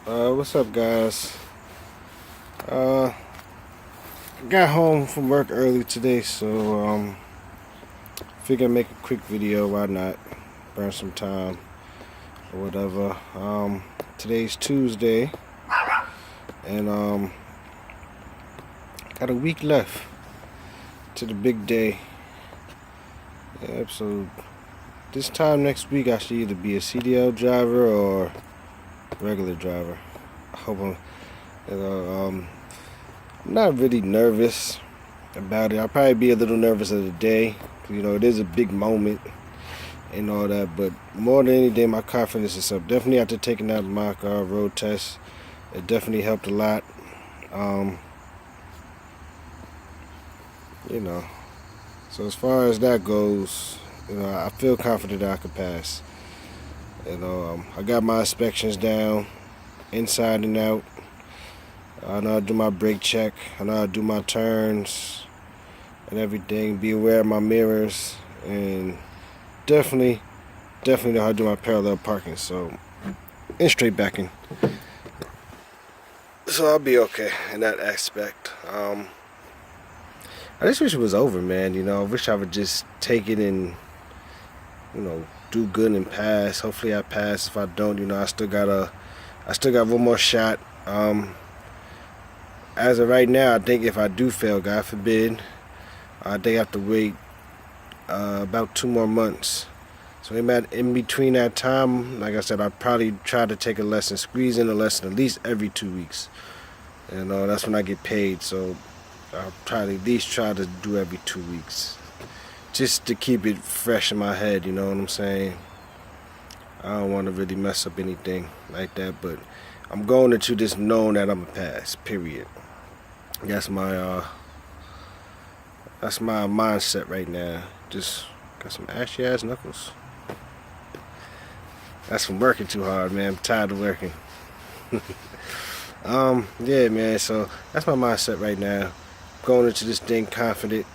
What's up, guys? Uh, got home from work early today, so figured I'd make a quick video. Why not? Burn some time or whatever. Today's Tuesday, and got a week left to the big day. Yep. So this time next week, I should either be a CDL driver or regular driver. I hope I'm not really nervous about it. I'll probably be a little nervous of the day. It is a big moment and all that, but more than anything, my confidence is up. Definitely after taking that mock road test, it definitely helped a lot. So as far as that goes, I feel confident that I could pass. I got my inspections down, inside and out. I know how to do my brake check. I know how to do my turns and everything. Be aware of my mirrors, and definitely know how to do my parallel parking. And straight backing. So I'll be okay in that aspect. I just wish it was over, man. I wish I would just take it and, do good and pass. Hopefully I pass. If I don't, I still got one more shot. As of right now, I think if I do fail, God forbid, I think I have to wait about 2 more months. So in between that time, like I said, I'll probably try to take a lesson, squeeze in a lesson at least every 2 weeks. That's when I get paid. So I'll try to at least try to do every 2 weeks, just to keep it fresh in my head. You know what I'm saying? I don't want to really mess up anything like that, but I'm going into this knowing that I'm a pass. Period. That's my mindset right now. Just got some ashy ass knuckles. That's from working too hard, man. I'm tired of working. Yeah, man. So that's my mindset right now. Going into this thing confident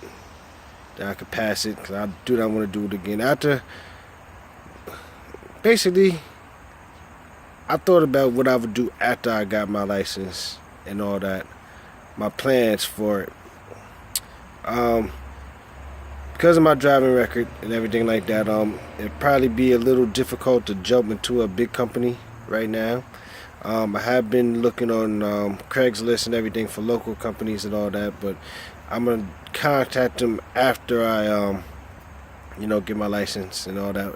that I could pass it, because I do not want to do it again. Basically, I thought about what I would do after I got my license and all that, my plans for it. Because of my driving record and everything like that, it'd probably be a little difficult to jump into a big company right now. I have been looking on Craigslist and everything for local companies and all that, but I'm gonna contact them after I get my license and all that,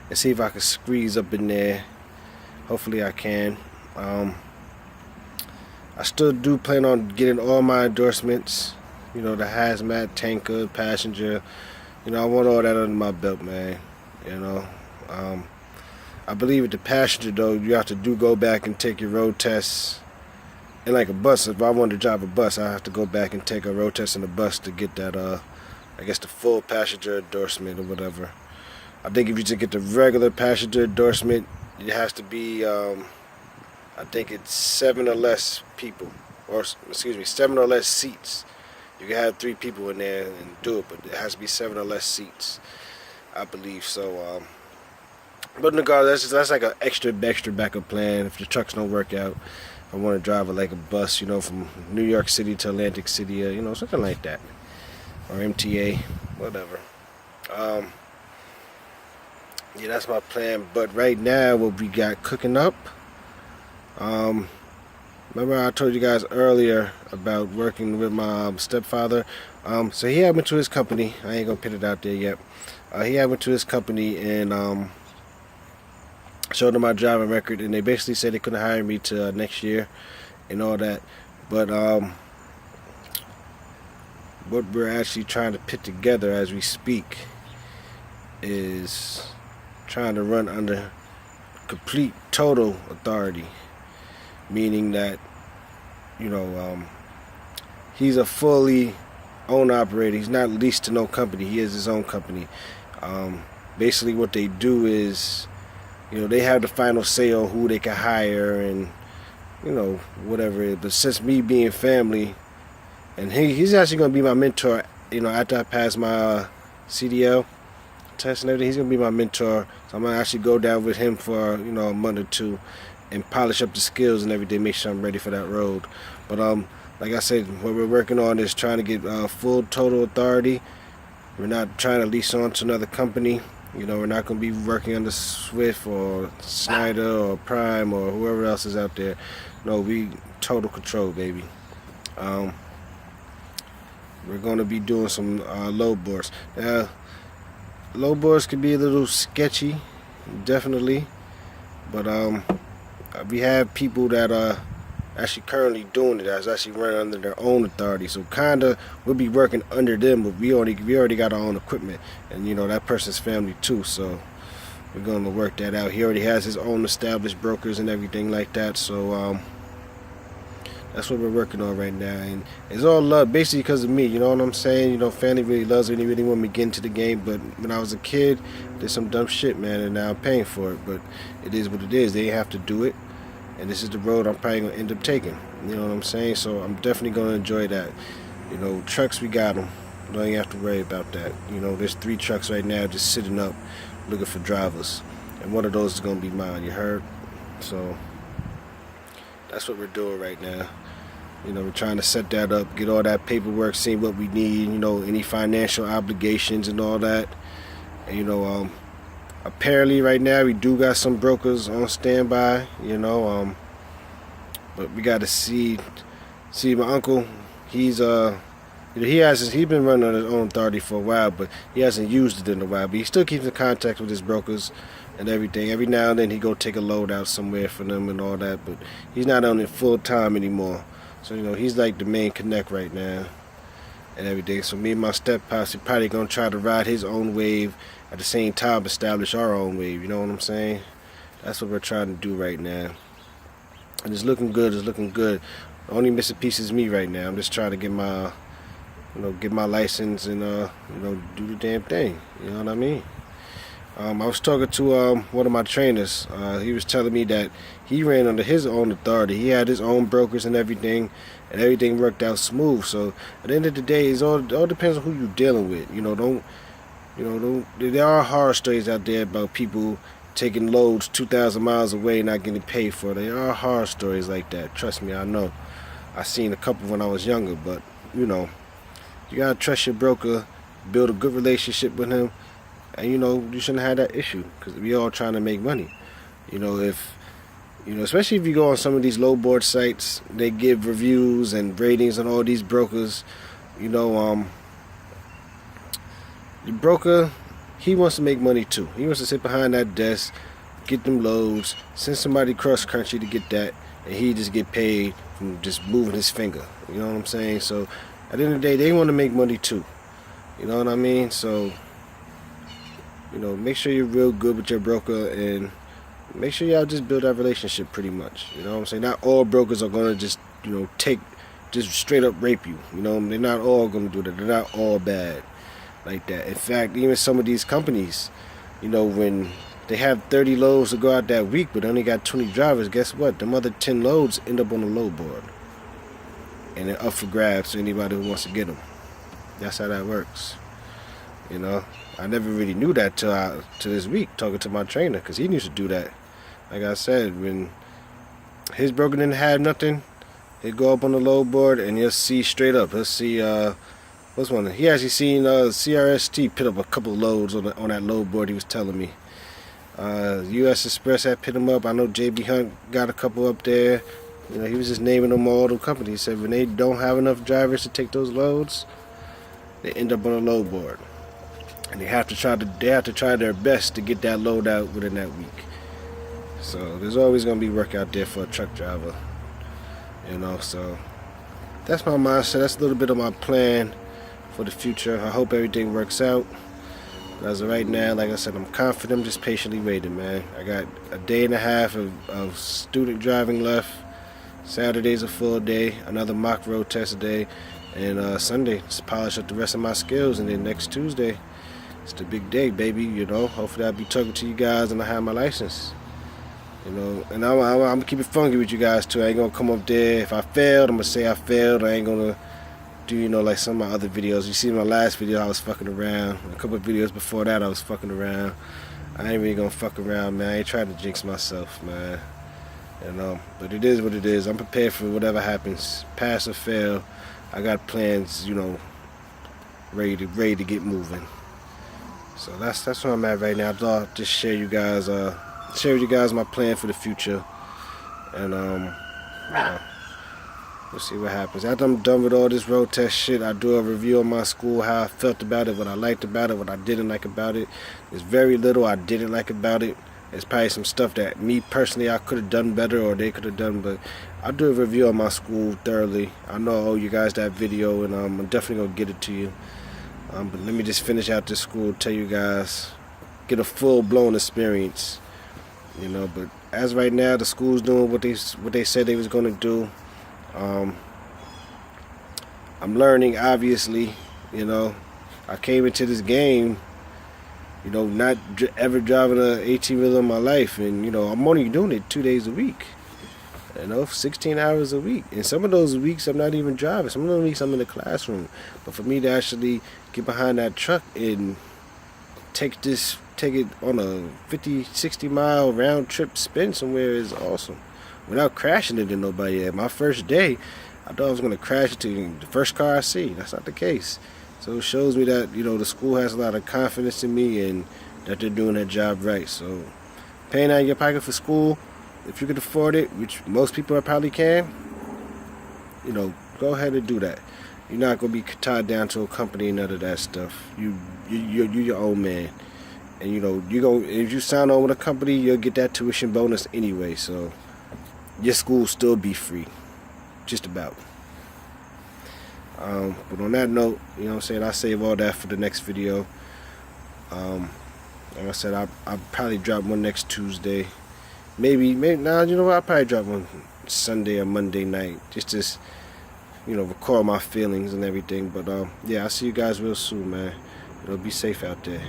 and see if I can squeeze up in there. Hopefully I can. I still do plan on getting all my endorsements, the hazmat, tanker, passenger. I want all that under my belt, man. I believe with the passenger, though, you have to go back and take your road tests. And like a bus, if I wanted to drive a bus, I have to go back and take a road test in the bus to get that, I guess, the full passenger endorsement or whatever. I think if you just get the regular passenger endorsement, it has to be, I think it's 7 or less people, or excuse me, 7 or less seats. You can have 3 people in there and do it, but it has to be 7 or less seats, I believe. So, but regardless, that's like an extra backup plan if the trucks don't work out. I want to drive it like a bus, from New York City to Atlantic City, something like that, or MTA, whatever. Yeah, that's my plan. But right now, what we got cooking up, remember I told you guys earlier about working with my stepfather. So he had went to his company. I ain't gonna put it out there yet. He had went to his company and showed them my driving record, and they basically said they couldn't hire me till next year and all that. But what we're actually trying to put together as we speak is trying to run under complete total authority, meaning that he's a fully owned operator. He's not leased to no company. He has his own company. Basically what they do is, they have the final say on who they can hire and, whatever. But since me being family, and he's actually going to be my mentor, after I pass my CDL test and everything, he's going to be my mentor. So I'm going to actually go down with him for, a month or two and polish up the skills and everything, make sure I'm ready for that road. But like I said, what we're working on is trying to get full total authority. We're not trying to lease on to another company. You know, we're not going to be working under Swift or Snyder or Prime or whoever else is out there. No, we total control, baby. We're going to be doing some low boards. Now, low boards can be a little sketchy, definitely. But we have people that are actually currently doing it, that's actually running under their own authority. So kinda we'll be working under them, but we already got our own equipment, and you know that person's family too. So we're gonna work that out. He already has his own established brokers and everything like that. So that's what we're working on right now, and it's all love, basically because of me. You know what I'm saying? You know, family really loves me. They really want me to get into the game. But when I was a kid, did some dumb shit, man, and now I'm paying for it. But it is what it is. They have to do it, and this is the road I'm probably gonna end up taking. You know what I'm saying? So I'm definitely gonna enjoy that. You know, trucks, we got them. Don't even have to worry about that. You know, there's 3 trucks right now just sitting up, looking for drivers, and one of those is gonna be mine. You heard? So that's what we're doing right now. You know, we're trying to set that up, get all that paperwork, see what we need, you know, any financial obligations and all that. And, you know, apparently right now we do got some brokers on standby, you know, but we got to see my uncle. He's he's been running on his own authority for a while, but he hasn't used it in a while. But he still keeps in contact with his brokers and everything. Every now and then he go take a load out somewhere for them and all that, but he's not on it full time anymore. So, you know, he's like the main connect right now and everything. So me and my step posse probably gonna try to ride his own wave at the same time establish our own wave. You know what I'm saying? That's what we're trying to do right now. And it's looking good, it's looking good. The only missing piece is me right now. I'm just trying to get my, you know, get my license and, you know, do the damn thing. You know what I mean? I was talking to one of my trainers. He was telling me that he ran under his own authority. He had his own brokers and everything worked out smooth. So at the end of the day, it all depends on who you're dealing with. You know, there are horror stories out there about people taking loads 2,000 miles away and not getting paid for it. There are horror stories like that. Trust me, I know. I seen a couple when I was younger, but you know, you gotta trust your broker, build a good relationship with him. And you know, you shouldn't have that issue because we all trying to make money. You know, especially if you go on some of these low board sites, they give reviews and ratings on all these brokers. You know, the broker, he wants to make money too. He wants to sit behind that desk, get them loads, send somebody cross country to get that, and he just get paid from just moving his finger. You know what I'm saying? So at the end of the day, they want to make money too. You know what I mean? So, you know, make sure you're real good with your broker and make sure y'all just build that relationship pretty much. You know what I'm saying? Not all brokers are going to just, you know, just straight up rape you. You know, they're not all going to do that. They're not all bad like that. In fact, even some of these companies, you know, when they have 30 loads to go out that week but only got 20 drivers, guess what? Them other 10 loads end up on the load board. And they're up for grabs to anybody who wants to get them. That's how that works. You know? I never really knew that till this week, talking to my trainer, because he used to do that. Like I said, when his broker didn't have nothing, he'd go up on the load board and he'll see straight up. He'll see, what's one? He actually seen CRST put up a couple loads on that load board, he was telling me. US Express had put them up. I know JB Hunt got a couple up there. You know, he was just naming them all the companies. He said when they don't have enough drivers to take those loads, they end up on a load board. And they have to try their best to get that load out within that week. So there's always gonna be work out there for a truck driver. You know, so that's my mindset. That's a little bit of my plan for the future. I hope everything works out. But as of right now, like I said, I'm confident. I'm just patiently waiting, man. I got a day and a half of student driving left. Saturday's a full day, another mock road test day, and Sunday, just polish up the rest of my skills, and then next Tuesday, it's the big day, baby. You know, hopefully I'll be talking to you guys and I have my license. You know, and I'm gonna keep it funky with you guys too. I ain't gonna come up there. If I failed, I'm gonna say I failed. I ain't gonna do, you know, like some of my other videos. You see my last video, I was fucking around. A couple of videos before that, I was fucking around. I ain't really gonna fuck around, man. I ain't trying to jinx myself, man. But it is what it is. I'm prepared for whatever happens, pass or fail. I got plans, ready to get moving. So that's where I'm at right now. I thought I'd just share with you guys my plan for the future, and we'll see what happens. After I'm done with all this road test shit, I do a review of my school, how I felt about it, what I liked about it, what I didn't like about it. There's very little I didn't like about it. There's probably some stuff that me personally I could have done better or they could have done, but I'll do a review of my school thoroughly. I know I owe you guys that video, and I'm definitely going to get it to you. But let me just finish out this school, tell you guys, get a full-blown experience. But as right now, the school's doing what they said they was going to do. I'm learning, obviously. I came into this game, not ever driving an 18-wheeler in my life, and I'm only doing it 2 days a week. 16 hours a week, and some of those weeks I'm not even driving. Some of those weeks I'm in the classroom. But for me to actually get behind that truck and take it on a 50-60 mile round trip spin somewhere is awesome, without crashing into nobody. At my first day, I thought I was going to crash into the first car I see. That's not the case. So it shows me that the school has a lot of confidence in me and that they're doing their job right. So paying out of your pocket for school, if you could afford it, which most people probably can, go ahead and do that. You're not going to be tied down to a company and none of that stuff. You're your own man. And if you sign on with a company, you'll get that tuition bonus anyway. So your school will still be free, just about. But on that note, I save all that for the next video. Like I said, I'll probably drop one next Tuesday. Maybe I'll probably drop one Sunday or Monday night, just to record my feelings and everything. But yeah, I'll see you guys real soon, man. Be safe out there.